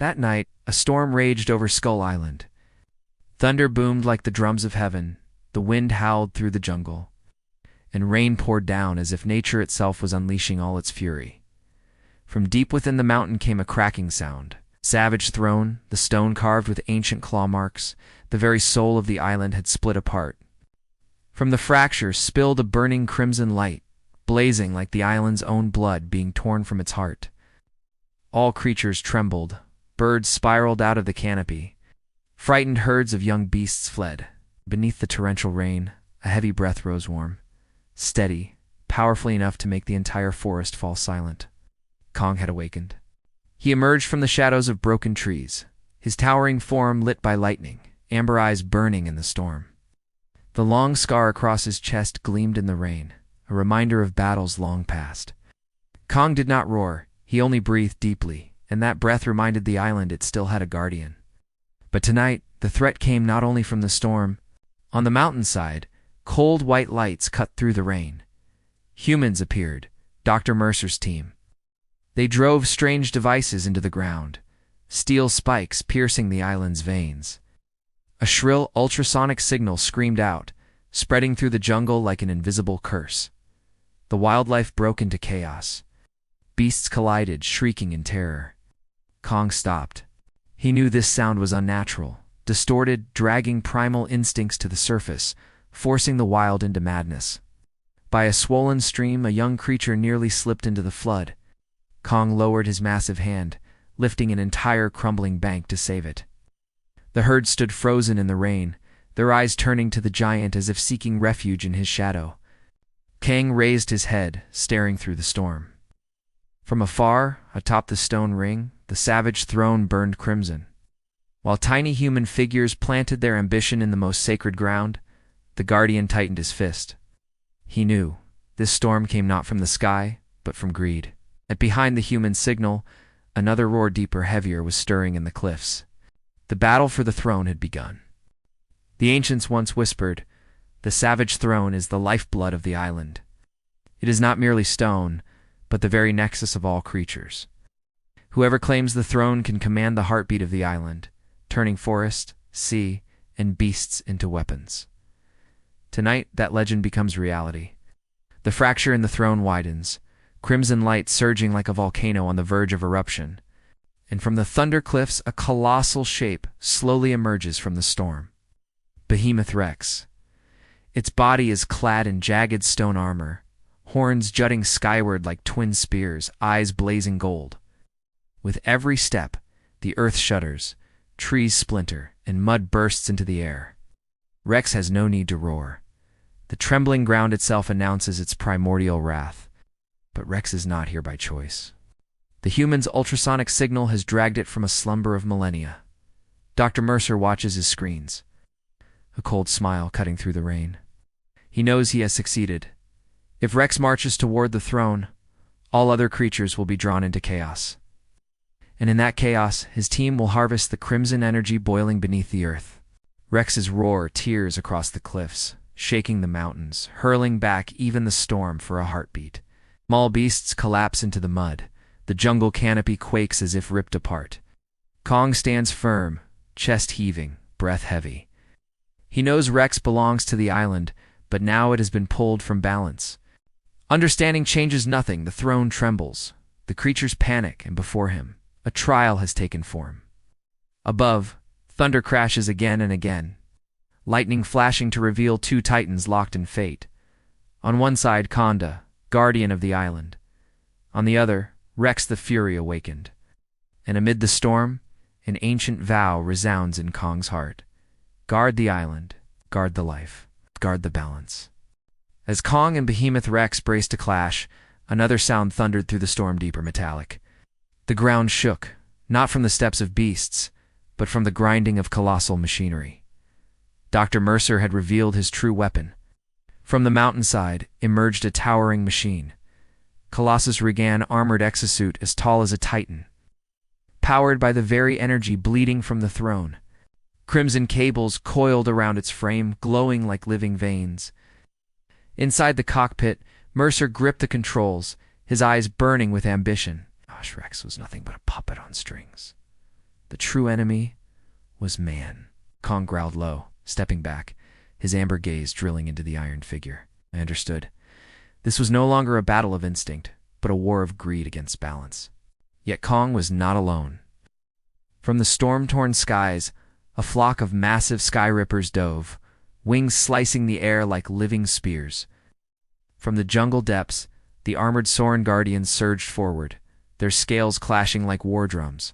That night, a storm raged over Skull Island. Thunder boomed like the drums of heaven, the wind howled through the jungle, and rain poured down as if nature itself was unleashing all its fury. From deep within the mountain came a cracking sound. Savage throne, the stone carved with ancient claw marks, the very soul of the island had split apart. From the fracture spilled a burning crimson light, blazing like the island's own blood being torn from its heart. All creatures trembled, birds spiraled out of the canopy. Frightened herds of young beasts fled. Beneath the torrential rain, a heavy breath rose warm, steady, powerfully enough to make the entire forest fall silent. Kong had awakened. He emerged from the shadows of broken trees, his towering form lit by lightning, amber eyes burning in the storm. The long scar across his chest gleamed in the rain, a reminder of battles long past. Kong did not roar, he only breathed deeply, and that breath reminded the island it still had a guardian. But tonight, the threat came not only from the storm. On the mountainside, cold white lights cut through the rain. Humans appeared, Dr. Mercer's team. They drove strange devices into the ground, steel spikes piercing the island's veins. A shrill ultrasonic signal screamed out, spreading through the jungle like an invisible curse. The wildlife broke into chaos. Beasts collided, shrieking in terror. Kong stopped. He knew this sound was unnatural, distorted, dragging primal instincts to the surface, forcing the wild into madness. By a swollen stream, a young creature nearly slipped into the flood. Kong lowered his massive hand, lifting an entire crumbling bank to save it. The herd stood frozen in the rain, their eyes turning to the giant as if seeking refuge in his shadow. Kang raised his head, staring through the storm. From afar, atop the stone ring, the savage throne burned crimson. While tiny human figures planted their ambition in the most sacred ground, the guardian tightened his fist. He knew, this storm came not from the sky, but from greed. And behind the human signal, another roar deeper, heavier, was stirring in the cliffs. The battle for the throne had begun. The ancients once whispered, "The savage throne is the lifeblood of the island." It is not merely stone, but the very nexus of all creatures. Whoever claims the throne can command the heartbeat of the island, turning forest, sea, and beasts into weapons. Tonight, that legend becomes reality. The fracture in the throne widens, crimson light surging like a volcano on the verge of eruption, and from the thunder cliffs a colossal shape slowly emerges from the storm. Behemoth Rex. Its body is clad in jagged stone armor, horns jutting skyward like twin spears, eyes blazing gold. With every step, the earth shudders, trees splinter, and mud bursts into the air. Rex has no need to roar. The trembling ground itself announces its primordial wrath. But Rex is not here by choice. The human's ultrasonic signal has dragged it from a slumber of millennia. Dr. Mercer watches his screens, a cold smile cutting through the rain. He knows he has succeeded. If Rex marches toward the throne, all other creatures will be drawn into chaos. And in that chaos, his team will harvest the crimson energy boiling beneath the earth. Rex's roar tears across the cliffs, shaking the mountains, hurling back even the storm for a heartbeat. Small beasts collapse into the mud. The jungle canopy quakes as if ripped apart. Kong stands firm, chest heaving, breath heavy. He knows Rex belongs to the island, but now it has been pulled from balance. Understanding changes nothing. The throne trembles. The creatures panic, and before him, a trial has taken form. Above, thunder crashes again and again, lightning flashing to reveal two titans locked in fate. On one side, Konda, guardian of the island. On the other, Rex the Fury awakened. And amid the storm, an ancient vow resounds in Kong's heart. Guard the island, guard the life, guard the balance. As Kong and Behemoth Rex braced to clash, another sound thundered through the storm, deeper, metallic. The ground shook, not from the steps of beasts, but from the grinding of colossal machinery. Dr. Mercer had revealed his true weapon. From the mountainside emerged a towering machine. Colossus Rig, armored exosuit as tall as a titan. Powered by the very energy bleeding from the throne. Crimson cables coiled around its frame, glowing like living veins. Inside the cockpit, Mercer gripped the controls, his eyes burning with ambition. Gosh, Rex was nothing but a puppet on strings. The true enemy was man. Kong growled low, stepping back, his amber gaze drilling into the iron figure. I understood. This was no longer a battle of instinct, but a war of greed against balance. Yet Kong was not alone. From the storm-torn skies, a flock of massive sky rippers dove, wings slicing the air like living spears. From the jungle depths, the armored Soren guardians surged forward, their scales clashing like war drums.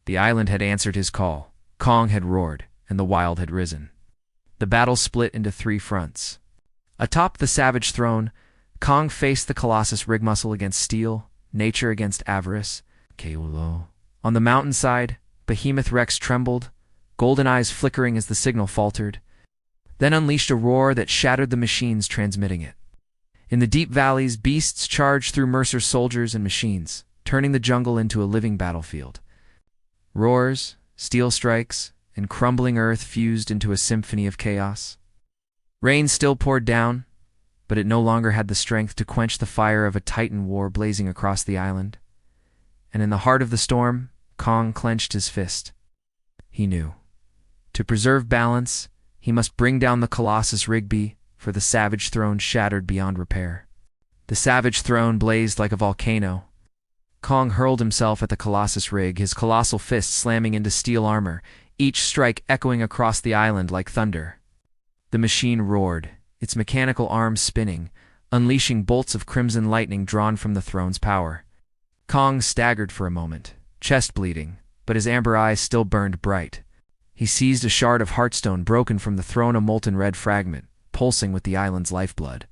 The island had answered his call. Kong had roared, and the wild had risen. The battle split into three fronts. Atop the savage throne, Kong faced the Colossus Rig muscle against steel, nature against avarice. On the mountainside, Behemoth Rex trembled, golden eyes flickering as the signal faltered, then unleashed a roar that shattered the machines transmitting it. In the deep valleys, beasts charged through Mercer's soldiers and machines, turning the jungle into a living battlefield. Roars, steel strikes, and crumbling earth fused into a symphony of chaos. Rain still poured down, but it no longer had the strength to quench the fire of a Titan war blazing across the island. And in the heart of the storm, Kong clenched his fist. He knew. To preserve balance, he must bring down the Colossus Rig, for the savage throne shattered beyond repair. The savage throne blazed like a volcano. Kong hurled himself at the Colossus Rig, his colossal fists slamming into steel armor, each strike echoing across the island like thunder. The machine roared, its mechanical arms spinning, unleashing bolts of crimson lightning drawn from the throne's power. Kong staggered for a moment, chest bleeding, but his amber eyes still burned bright. He seized a shard of heartstone broken from the throne, a molten red fragment, pulsing with the island's lifeblood.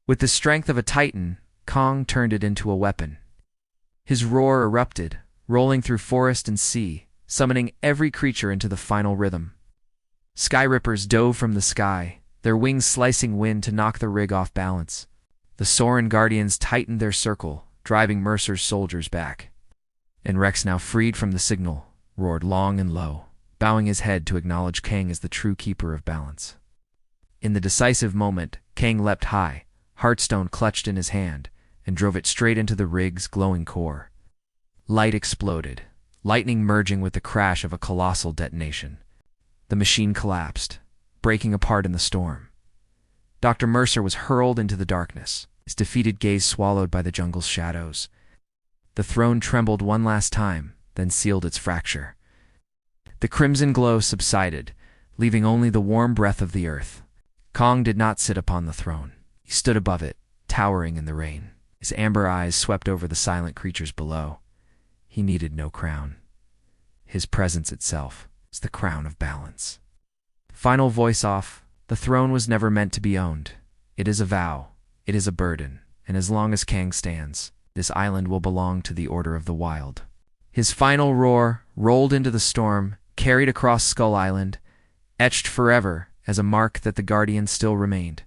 With the strength of a titan, Kong turned it into a weapon. His roar erupted, rolling through forest and sea, summoning every creature into the final rhythm. Sky rippers dove from the sky, their wings slicing wind to knock the rig off balance. The Soren guardians tightened their circle, driving Mercer's soldiers back. And Rex, now freed from the signal, roared long and low, bowing his head to acknowledge Kang as the true keeper of balance. In the decisive moment, Kang leapt high, Heartstone clutched in his hand, and drove it straight into the rig's glowing core. Light exploded, lightning merging with the crash of a colossal detonation. The machine collapsed, breaking apart in the storm. Dr. Mercer was hurled into the darkness, his defeated gaze swallowed by the jungle's shadows. The throne trembled one last time, then sealed its fracture. The crimson glow subsided, leaving only the warm breath of the earth. Kong did not sit upon the throne. He stood above it, towering in the rain. His amber eyes swept over the silent creatures below. He needed no crown. His presence itself was the crown of balance. Final voice off, the throne was never meant to be owned. It is a vow, it is a burden, and as long as Kang stands, this island will belong to the Order of the Wild. His final roar rolled into the storm, carried across Skull Island, etched forever as a mark that the Guardian still remained.